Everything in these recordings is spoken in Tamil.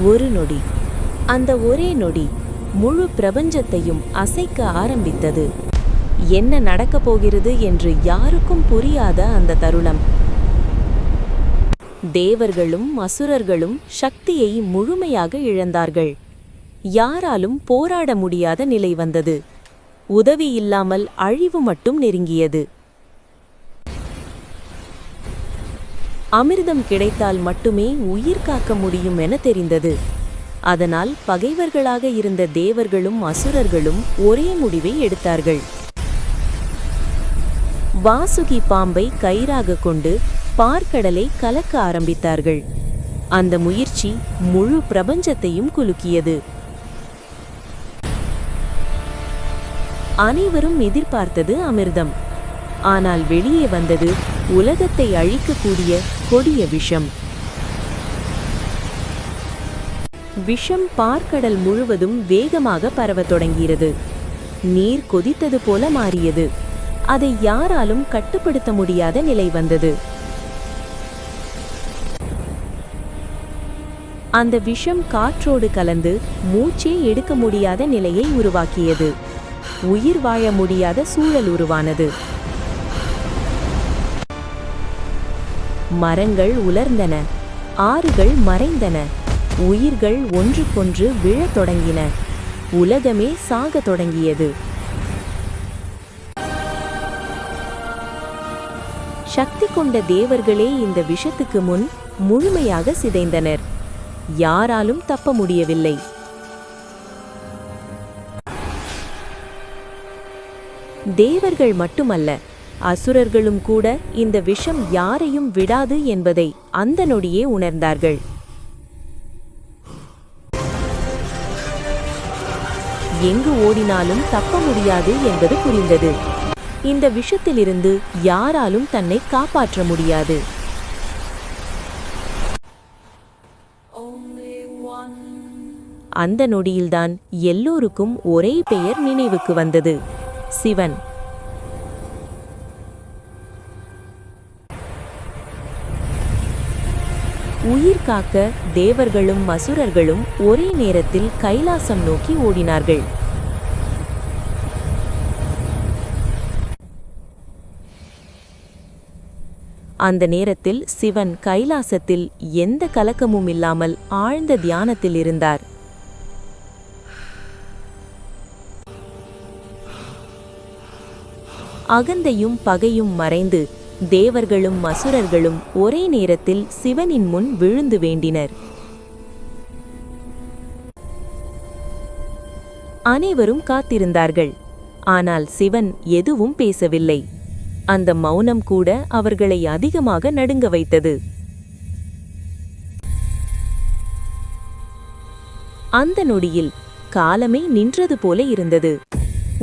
ஒரு நொடி. அந்த ஒரே நொடி முழு பிரபஞ்சத்தையும் அசைக்க ஆரம்பித்தது. என்ன நடக்கப் போகிறது என்று யாருக்கும் புரியாத அந்த தருணம். தேவர்களும் அசுரர்களும் சக்தியை முழுமையாக இழந்தார்கள். யாராலும் போராட முடியாத நிலை வந்தது. உதவி இல்லாமல் அழிவு மட்டும் நெருங்கியது. அமிர்தம் கிடைத்தால் மட்டுமே உயிர் காக்க முடியும் என தெரிந்தது. அதனால் பகைவர்களாக இருந்த தேவர்களும் அசுரர்களும் ஒரே முடிவை எடுத்தார்கள். வாசுகி பாம்பை கயிறாக கொண்டு பார்க்கடலை கலக்க ஆரம்பித்தார்கள். அந்த முயற்சி முழு பிரபஞ்சத்தையும் குலுக்கியது. அனைவரும் எதிர்பார்த்தது அமிர்தம். ஆனால் வெளியே வந்தது உலகத்தை அழிக்கக்கூடிய கொடிய விஷம். விஷம் பார்க்கடல் முழுவதும் வேகமாக பரவத் தொடங்கியது. நீர் கொதித்தது போல மாறியது. அதை யாராலும் கட்டுப்படுத்த முடியாத நிலை வந்தது. அந்த விஷம் காற்றோடு கலந்து மூச்சே எடுக்க முடியாத நிலையை உருவாக்கியது. உயிர் வாழ முடியாத சூழல் உருவானது. மரங்கள் உலர்ந்தன, ஆறுகள் மறைந்தன, உயிர்கள் ஒன்றுக்கொன்று விழத் தொடங்கின. உலகமே சாகத் தொடங்கியது. சக்தி கொண்ட தேவர்களே இந்த விஷத்துக்கு முன் முழுமையாக சிதைந்தனர். யாராலும் தப்ப முடியவில்லை. தேவர்கள் மட்டுமல்ல, அசுரர்களும் கூட இந்த விஷம் யாரையும் விடாது என்பதை அந்த நொடியே உணர்ந்தார்கள். எங்கு ஓடினாலும் தப்ப முடியாது என்பது புரிந்தது. இந்த விஷத்திலிருந்து யாராலும் தன்னை காப்பாற்ற முடியாது. அந்த நொடியில்தான் எல்லோருக்கும் ஒரே பெயர் நினைவுக்கு வந்தது: சிவன். உயிர் காக்க தேவர்களும் அசுரர்களும் ஒரே நேரத்தில் கைலாசம் நோக்கி ஓடினார்கள். அந்த நேரத்தில் சிவன் கைலாசத்தில் எந்த கலக்கமும் இல்லாமல் ஆழ்ந்த தியானத்தில் இருந்தார். அகந்தையும் பகையும் மறைந்து தேவர்களும் அசுரர்களும் ஒரே நேரத்தில் சிவனின் முன் விழுந்து வேண்டினர். அனைவரும் காத்திருந்தார்கள். ஆனால் சிவன் எதுவும் பேசவில்லை. அந்த மௌனம் கூட அவர்களை அதிகமாக நடுங்க வைத்தது. அந்த நொடியில் காலமே நின்றது போல இருந்தது.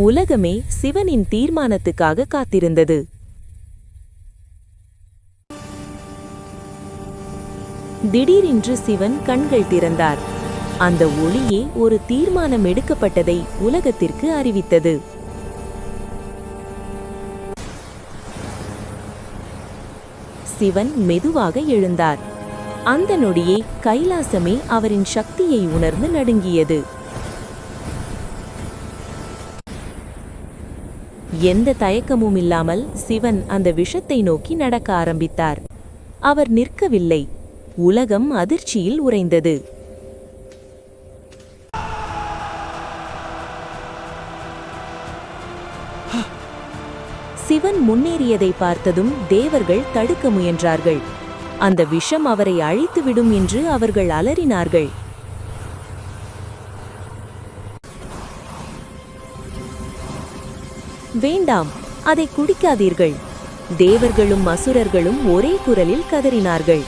உலகமே சிவனின் தீர்மானத்துக்காக காத்திருந்தது. திடீரென்று சிவன் கண்கள் திறந்தார். அந்த ஒளியே ஒரு தீர்மானம் எடுக்கப்பட்டதை உலகத்திற்கு அறிவித்தது. சிவன் மெதுவாக எழுந்தார். அந்த நொடியே கைலாசமே அவரின் சக்தியை உணர்ந்து நடுங்கியது. எந்த தயக்கமும் இல்லாமல் சிவன் அந்த விஷத்தை நோக்கி நடக்க ஆரம்பித்தார். அவர் நிற்கவில்லை. உலகம் அதிர்ச்சியில் உறைந்தது. சிவன் முன்னேறியதை பார்த்ததும் தேவர்கள் தடுக்க முயன்றார்கள். அந்த விஷம் அவரை அழித்துவிடும் என்று அவர்கள் அலறினார்கள். வேண்டாம், அதை குடிக்காதீர்கள். தேவர்களும் அசுரர்களும் ஒரே குரலில் கதறினார்கள்.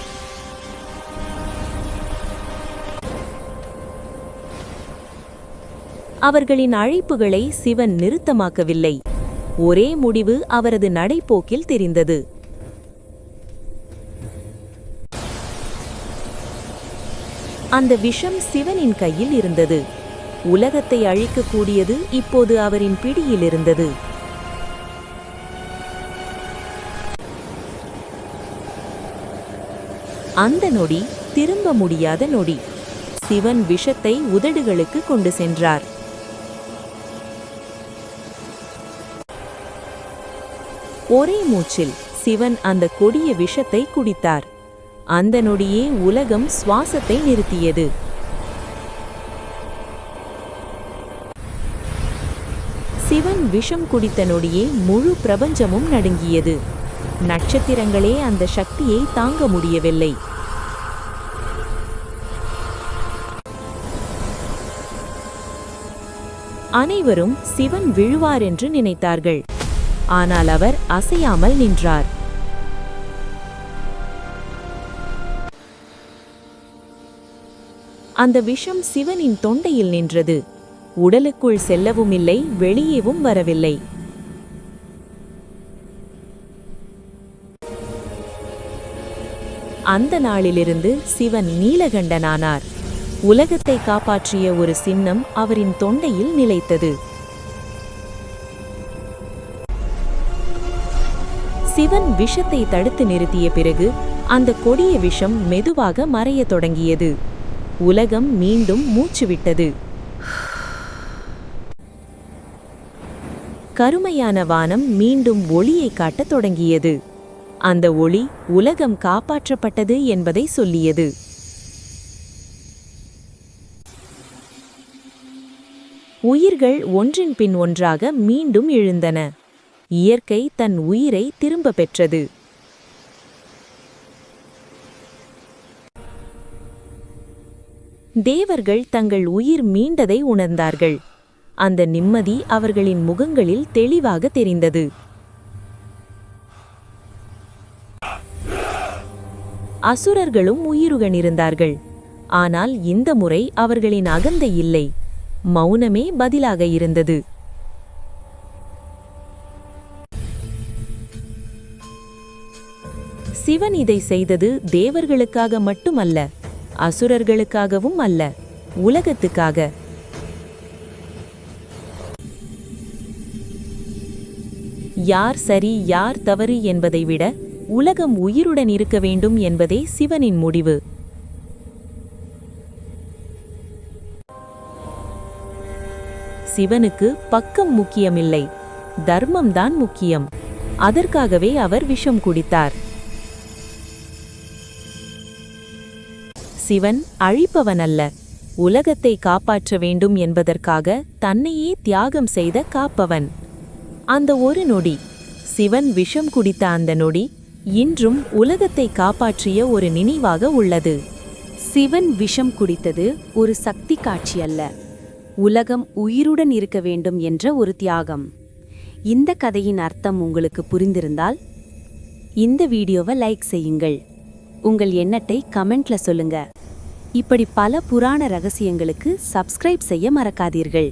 அவர்களின் அழைப்புகளை சிவன் நிறுத்தமாக்கவில்லை. ஒரே முடிவு அவரது நடைப்போக்கில் தெரிந்தது. அந்த விஷம் சிவனின் கையில் இருந்தது. உலகத்தை அழிக்கக்கூடியது இப்போது அவரின் பிடியில் இருந்தது. அந்த நொடி திரும்ப முடியாத நொடி. சிவன் விஷத்தை உதடுகளுக்கு கொண்டு சென்றார். ஒரே மூச்சில் சிவன் அந்த கொடிய விஷத்தை குடித்தார். அந்த நொடியே உலகம் சுவாசத்தை நிறுத்தியது. சிவன் விஷம் குடித்த நொடியே முழு பிரபஞ்சமும் நடுங்கியது. நட்சத்திரங்களே அந்த சக்தியை தாங்க முடியவில்லை. அனைவரும் சிவன் விழுவார் என்று நினைத்தார்கள். ஆனால் அவர் அசையாமல் நின்றார். அந்த விஷம் சிவனின் தொண்டையில் நின்றது. உடலுக்குள் செல்லவும் இல்லை, வெளியேவும் வரவில்லை. அந்த நாளிலிருந்து சிவன் நீலகண்டனானார். உலகத்தை காப்பாற்றிய ஒரு சின்னம் அவரின் தொண்டையில் நிலைத்தது. சிவன் விஷத்தை தடுத்து நிறுத்திய பிறகு அந்த கொடிய விஷம் மெதுவாக மறையத் தொடங்கியது. உலகம் மீண்டும் மூச்சுவிட்டது. கருமையான வானம் மீண்டும் ஒளியை காட்டத் தொடங்கியது. அந்த ஒளி உலகம் காப்பாற்றப்பட்டது என்பதை சொல்லியது. உயிர்கள் ஒன்றின் பின் ஒன்றாக மீண்டும் எழுந்தன. இயற்கை தன் உயிரை திரும்ப பெற்றது. தேவர்கள் தங்கள் உயிர் மீண்டதை உணர்ந்தார்கள். அந்த நிம்மதி அவர்களின் முகங்களில் தெளிவாக தெரிந்தது. அசுரர்களும் உயிருடன் இருந்தார்கள். ஆனால் இந்த முறை அவர்களின் அகந்தை இல்லை, மௌனமே பதிலாக இருந்தது. சிவன் இதை செய்தது தேவர்களுக்காக மட்டுமல்ல, அசுரர்களுக்காகவும் அல்ல, உலகத்துக்காக. யார் சரி யார் தவறு என்பதை விட உலகம் உயிருடன் இருக்க வேண்டும் என்பதே சிவனின் முடிவு. சிவனுக்கு பக்கம் முக்கியமில்லை, தர்மம்தான் முக்கியம். அதற்காகவே அவர் விஷம் குடித்தார். சிவன் அழிப்பவன் அல்ல, உலகத்தை காப்பாற்ற வேண்டும் என்பதற்காக தன்னையே தியாகம் செய்த காப்பவன். அந்த ஒரு நொடி, சிவன் விஷம் குடித்த அந்த நொடி இன்றும் உலகத்தை காப்பாற்றிய ஒரு நினைவாக உள்ளது. சிவன் விஷம் குடித்தது ஒரு சக்தி காட்சி அல்ல, உலகம் உயிருடன் இருக்க வேண்டும் என்ற ஒரு தியாகம். இந்த கதையின் அர்த்தம் உங்களுக்கு புரிந்திருந்தால் இந்த வீடியோவை லைக் செய்யுங்கள். உங்கள் எண்ணத்தை கமெண்ட்ல சொல்லுங்க. இப்படி பல புராண ரகசியங்களுக்கு சப்ஸ்கிரைப் செய்ய மறக்காதீர்கள்.